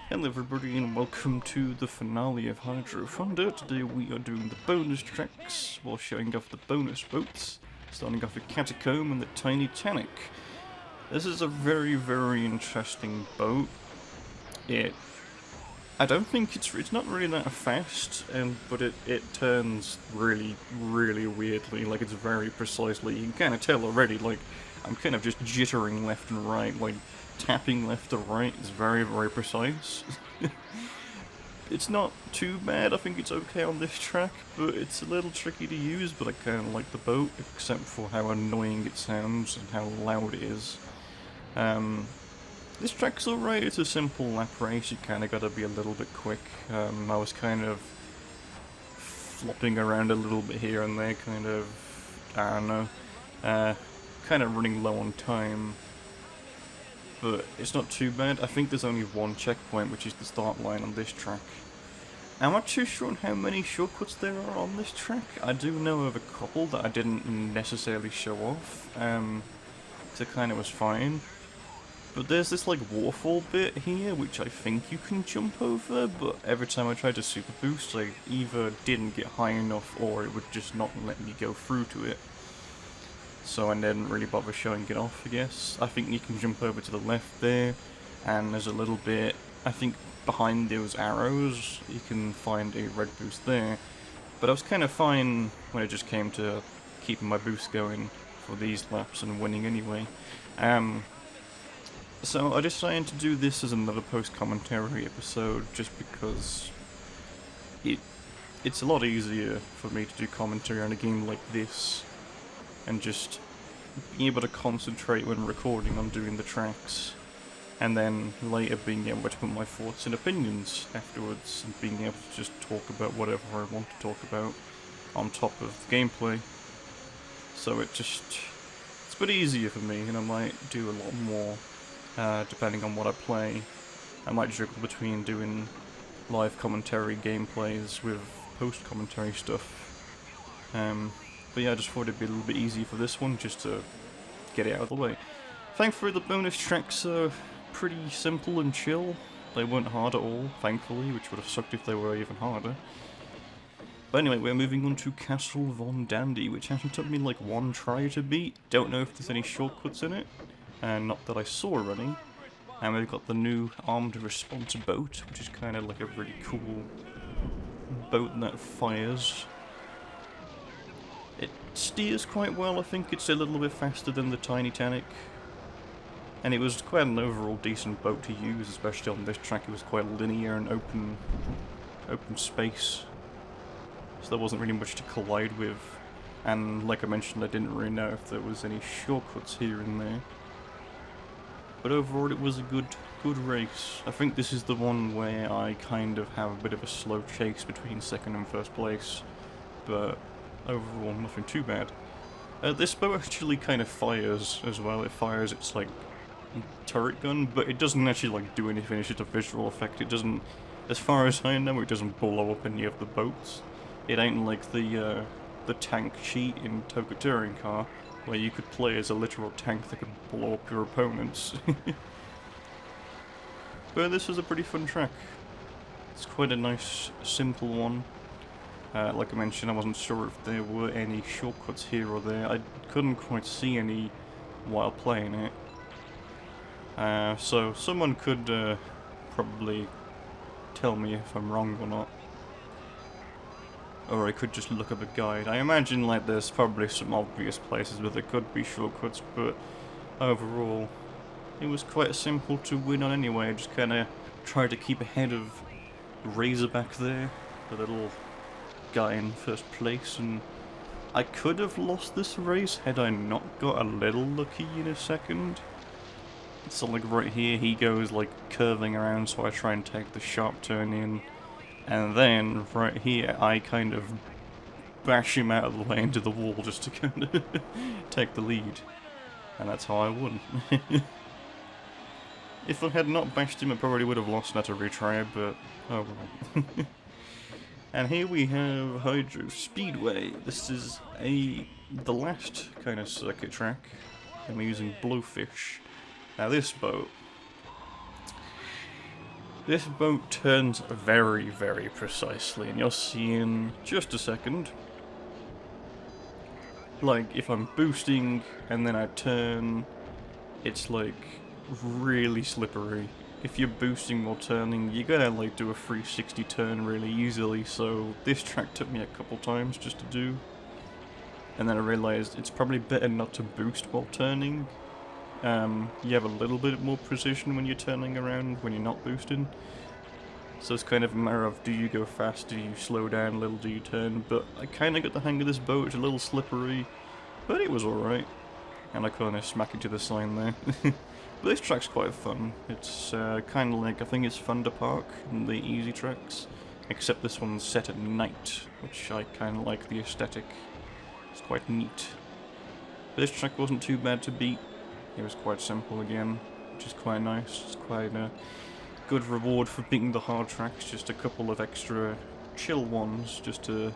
Hello everybody and welcome to the finale of Hydro Thunder. Today we are doing the bonus tracks while showing off the bonus boats, starting off with Catacomb and the Tiny Tannic. This is a very interesting boat. I don't think it's not really that fast, but it turns really weirdly, like it's very precisely. You can kind of tell already, like I'm kind of just jittering left and right, like tapping left to right is very precise. It's not too bad, I think it's okay on this track, but it's a little tricky to use, but I kind of like the boat, except for how annoying it sounds and how loud it is. This track's alright, it's a simple lap race, you kind of gotta be a little bit quick. I was kind of flopping around a little bit here and there, I don't know, kind of running low on time. But it's not too bad. I think there's only one checkpoint, which is the start line on this track. I'm not too sure on how many shortcuts there are on this track. I do know of a couple that I didn't necessarily show off, so it kind of was fine. But there's this like waterfall bit here, which I think you can jump over, but every time I tried to super boost, I either didn't get high enough or it would just not let me go through to it. So I didn't really bother showing it off, I guess. I think you can jump over to the left there, and there's a little bit, I think behind those arrows, you can find a red boost there. But I was kind of fine when it just came to keeping my boost going for these laps and winning anyway. So I decided to do this as another post-commentary episode, just because it's a lot easier for me to do commentary on a game like this and just being able to concentrate when recording on doing the tracks, and then later being able to put my thoughts and opinions afterwards, and being able to just talk about whatever I want to talk about on top of the gameplay. So it's a bit easier for me, and I might do a lot more depending on what I play. I might juggle between doing live commentary gameplays with post-commentary stuff. But yeah, I just thought it'd be a little bit easier for this one, just to get it out of the way. Thankfully, the bonus tracks are pretty simple and chill. They weren't hard at all, thankfully, which would have sucked if they were even harder. But anyway, we're moving on to Castle Von Dandy, which actually took me like one try to beat. Don't know if there's any shortcuts in it, and not that I saw any. And we've got the new armed response boat, which is kind of like a really cool boat that fires. It steers quite well. I think it's a little bit faster than the Tiny Tannic. And it was quite an overall decent boat to use, especially on this track. It was quite linear and open space. So there wasn't really much to collide with. And like I mentioned, I didn't really know if there was any shortcuts here and there. But overall it was a good race. I think this is the one where I kind of have a bit of a slow chase between second and first place. But overall, nothing too bad. This boat actually kind of fires as well. It fires its like turret gun, but it doesn't actually like do anything. It's just a visual effect. It doesn't, as far as I know, it doesn't blow up any of the boats. It ain't like the tank cheat in Toka Touring Car, where you could play as a literal tank that could blow up your opponents. But this is a pretty fun track. It's quite a nice, simple one. Like I mentioned, I wasn't sure if there were any shortcuts here or there. I couldn't quite see any while playing it. So someone could probably tell me if I'm wrong or not. Or I could just look up a guide. I imagine like there's probably some obvious places where there could be shortcuts, but overall it was quite simple to win on anyway. I just kinda tried to keep ahead of Razorback there, the little guy in first place, and I could have lost this race had I not got a little lucky in a second. So like right here he goes like curving around, so I try and take the sharp turn in, and then right here I kind of bash him out of the way into the wall just to kind of take the lead, and that's how I won. If I had not bashed him I probably would have lost, not to retry, but oh well. And here we have Hydro Speedway. This is the last kind of circuit track. I'm using Blowfish. Now this boat This boat turns very, very precisely, and you'll see in just a second. Like, if I'm boosting and then I turn, it's like really slippery. If you're boosting while turning, you're gonna like do a 360 turn really easily, so this track took me a couple times just to do. And then I realised it's probably better not to boost while turning. You have a little bit more precision when you're turning around, when you're not boosting. So it's kind of a matter of, do you go fast, do you slow down a little, do you turn? But I kind of got the hang of this boat. It's a little slippery, but it was alright. And I kind of smack into the sign there. But this track's quite fun. It's kind of like, I think it's Thunder Park and the easy tracks. Except this one's set at night, which I kind of like the aesthetic. It's quite neat. But this track wasn't too bad to beat. It was quite simple again, which is quite nice. It's quite a good reward for beating the hard tracks. Just a couple of extra chill ones, just to,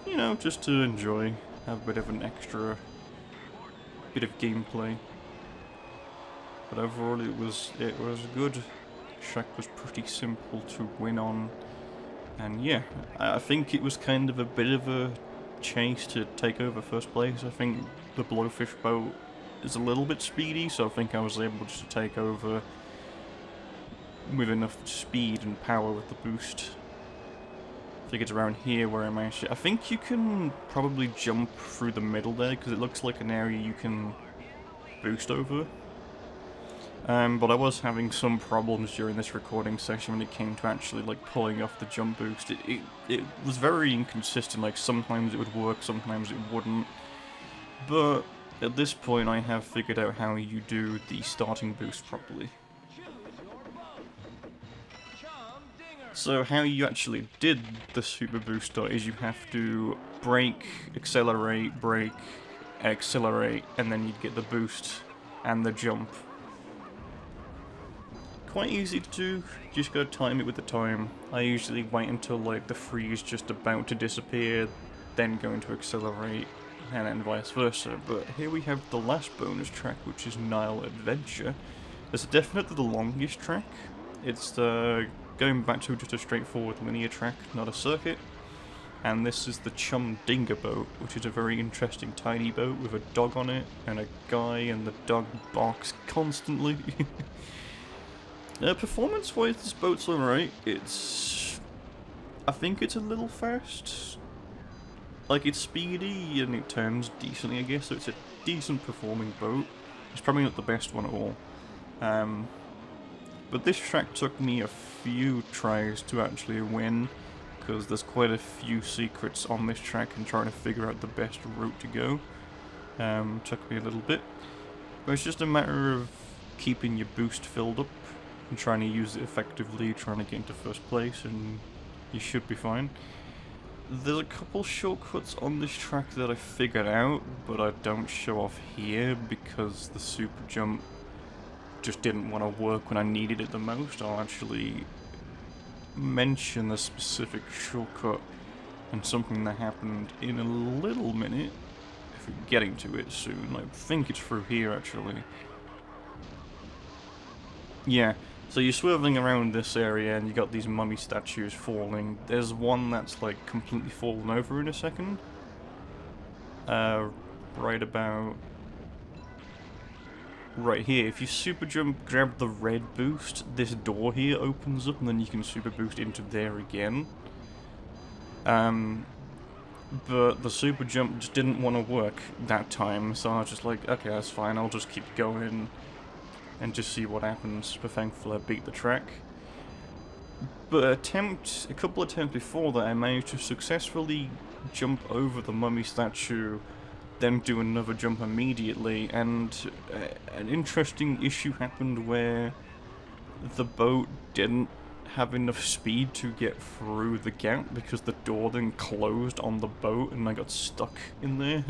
you know, just to enjoy. Have a bit of an extra bit of gameplay. But overall, it was good. Track was pretty simple to win on, and yeah, I think it was kind of a bit of a chase to take over first place. I think the Blowfish boat is a little bit speedy, so I think I was able just to take over with enough speed and power with the boost. I think it's around here where I managed to... I think you can probably jump through the middle there, because it looks like an area you can boost over. But I was having some problems during this recording session when it came to actually like pulling off the jump boost. It was very inconsistent, like sometimes it would work, sometimes it wouldn't. But at this point I have figured out how you do the starting boost properly. So how you actually did the super booster is you have to brake, accelerate, and then you'd get the boost and the jump. Quite easy to do, just gotta time it with the time. I usually wait until like the freeze just about to disappear, then go into accelerate, and then vice versa. But here we have the last bonus track, which is Nile Adventure. It's definitely the longest track. It's going back to just a straightforward linear track, not a circuit. And this is the Chumdinga boat, which is a very interesting tiny boat with a dog on it, and a guy, and the dog barks constantly. Performance-wise, this boat's alright. I think it's a little fast. Like, it's speedy, and it turns decently, I guess, so it's a decent performing boat. It's probably not the best one at all. But this track took me a few tries to actually win, because there's quite a few secrets on this track and trying to figure out the best route to go. Took me a little bit. But it's just a matter of keeping your boost filled up and trying to use it effectively, trying to get into first place, and you should be fine. There's a couple shortcuts on this track that I figured out, but I don't show off here because the super jump just didn't want to work when I needed it the most. I'll actually mention the specific shortcut and something that happened in a little minute, if we're getting to it soon. I think it's through here actually. Yeah, so you're swerving around this area and you got these mummy statues falling. There's one that's like completely fallen over in a second. Right about right here. If you super jump, grab the red boost, this door here opens up and then you can super boost into there again. But the super jump just didn't want to work that time, so I was just like, okay, that's fine, I'll just keep going and just see what happens. But thankfully I beat the track. But a couple attempts before that, I managed to successfully jump over the mummy statue, then do another jump immediately, and an interesting issue happened where the boat didn't have enough speed to get through the gap because the door then closed on the boat and I got stuck in there.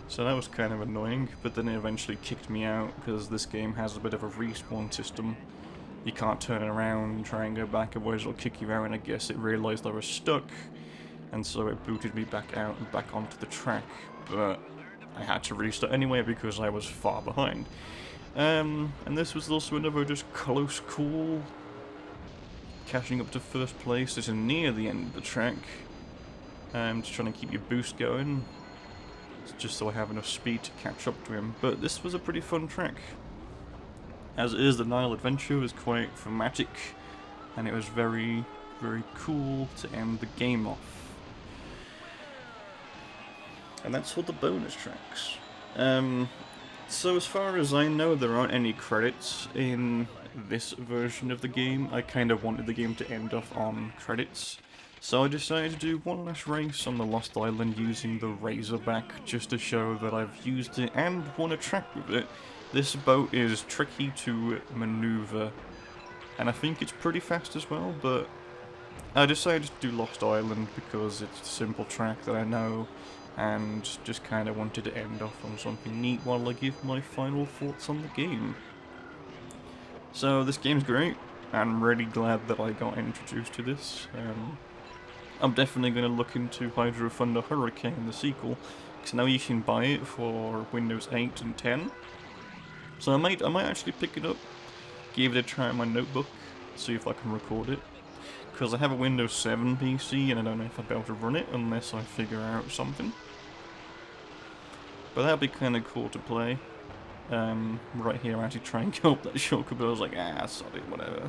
So that was kind of annoying, but then it eventually kicked me out because this game has a bit of a respawn system. You can't turn around and try and go back, otherwise it'll kick you out, and I guess it realised I was stuck, and so it booted me back out and back onto the track, but I had to restart anyway because I was far behind. And this was also another just close call. Catching up to first place. This is near the end of the track. Just trying to keep your boost going. Just so I have enough speed to catch up to him. But this was a pretty fun track. As it is, the Nile Adventure was quite thematic. And it was very, very cool to end the game off. And that's all the bonus tracks. So as far as I know, there aren't any credits in this version of the game. I kind of wanted the game to end off on credits. So I decided to do one last race on the Lost Island using the Razorback, just to show that I've used it and won a track with it. This boat is tricky to maneuver, and I think it's pretty fast as well, but I decided to do Lost Island because it's a simple track that I know, and just kind of wanted to end off on something neat while I give my final thoughts on the game. So this game's great. I'm really glad that I got introduced to this. I'm definitely going to look into Hydro Thunder Hurricane, the sequel, because now you can buy it for Windows 8 and 10. So I might actually pick it up, give it a try on my notebook, see if I can record it. Because I have a Windows 7 PC and I don't know if I'd be able to run it unless I figure out something. But that'd be kind of cool to play. Right here, I actually try and go up that shortcut, but I was like, sorry, whatever.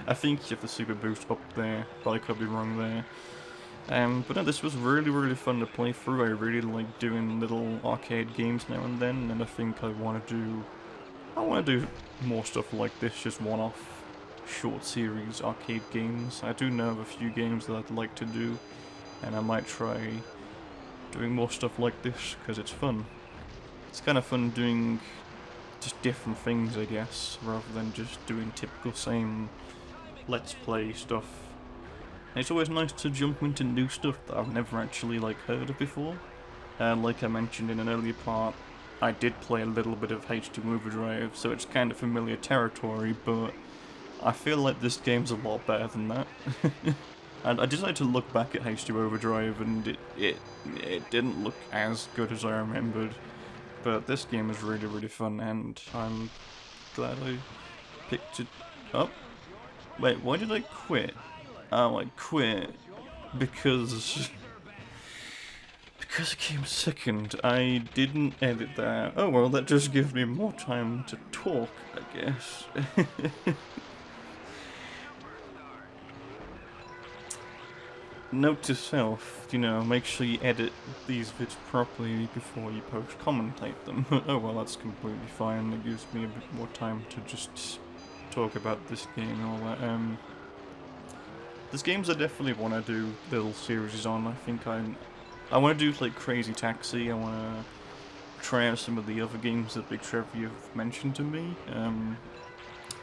I think you have the super boost up there, but I could be wrong there. But no, this was really, really fun to play through. I really like doing little arcade games now and then, and I think I want to do more stuff like this, just one-off short series arcade games. I do know of a few games that I'd like to do, and I might try doing more stuff like this, because it's fun. It's kind of fun doing just different things, I guess, rather than just doing typical same let's play stuff. And it's always nice to jump into new stuff that I've never actually heard of before. Like I mentioned in an earlier part, I did play a little bit of H2 Overdrive, so it's kind of familiar territory, but I feel like this game's a lot better than that. And I decided to look back at H2 Overdrive, and it didn't look as good as I remembered. But this game is really, really fun, and I'm glad I picked it up. Wait, why did I quit? Oh, I quit because it came second. I didn't edit that. Oh well, that just gives me more time to talk, I guess. Note to self, make sure you edit these vids properly before you commentate them. Oh well, that's completely fine. It gives me a bit more time to just talk about this game and all that. There's games I definitely want to do little series on. I think I want to do Crazy Taxi. I want to try out some of the other games that Big Trevor you've mentioned to me.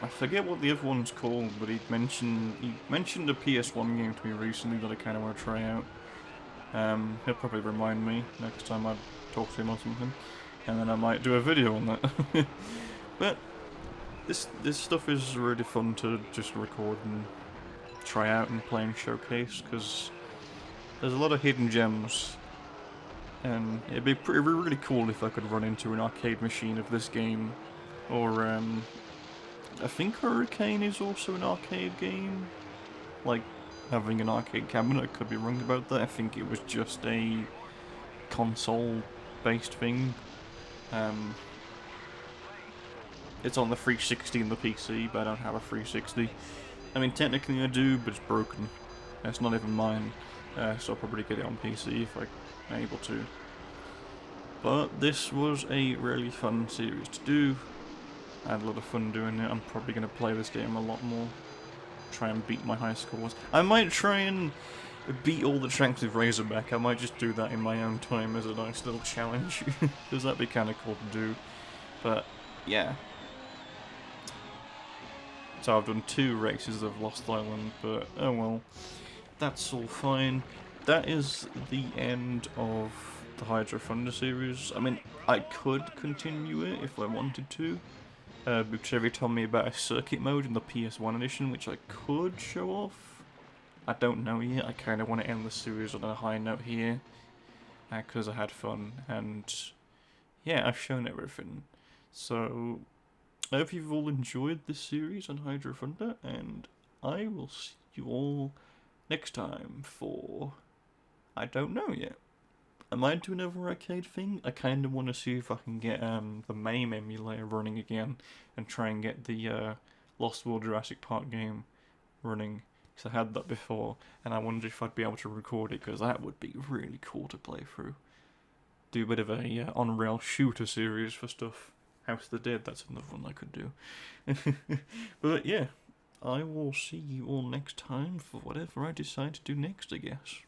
I forget what the other one's called, but he mentioned a PS1 game to me recently that I kind of want to try out. He'll probably remind me next time I talk to him or something, and then I might do a video on that. But this stuff is really fun to just record and try out and play and showcase, because there's a lot of hidden gems, and it'd be really cool if I could run into an arcade machine of this game, or I think Hurricane is also an arcade game, having an arcade cabinet. I could be wrong about that. I think it was just a console-based thing. It's on the 360 and the PC, but I don't have a 360. I mean, technically I do, but it's broken. It's not even mine, so I'll probably get it on PC if I'm able to. But this was a really fun series to do. I had a lot of fun doing it. I'm probably going to play this game a lot more. Try and beat my high scores. I might try and beat all the tracks with Razorback. I might just do that in my own time as a nice little challenge. Because that'd be kind of cool to do. But, yeah. So I've done 2 races of Lost Island, but oh well. That's all fine. That is the end of the Hydro Thunder series. I mean, I could continue it if I wanted to. Big Cherry told me about a circuit mode in the PS1 edition, which I could show off. I don't know yet. I kind of want to end the series on a high note here, because I had fun, and yeah, I've shown everything. So, I hope you've all enjoyed this series on Hydro Thunder, and I will see you all next time for... I don't know yet. I might do another arcade thing. I kind of want to see if I can get the MAME emulator running again and try and get the Lost World Jurassic Park game running, because I had that before, and I wondered if I'd be able to record it, because that would be really cool to play through. Do a bit of a on-rail shooter series for stuff. House of the Dead, that's another one I could do. But yeah, I will see you all next time for whatever I decide to do next, I guess.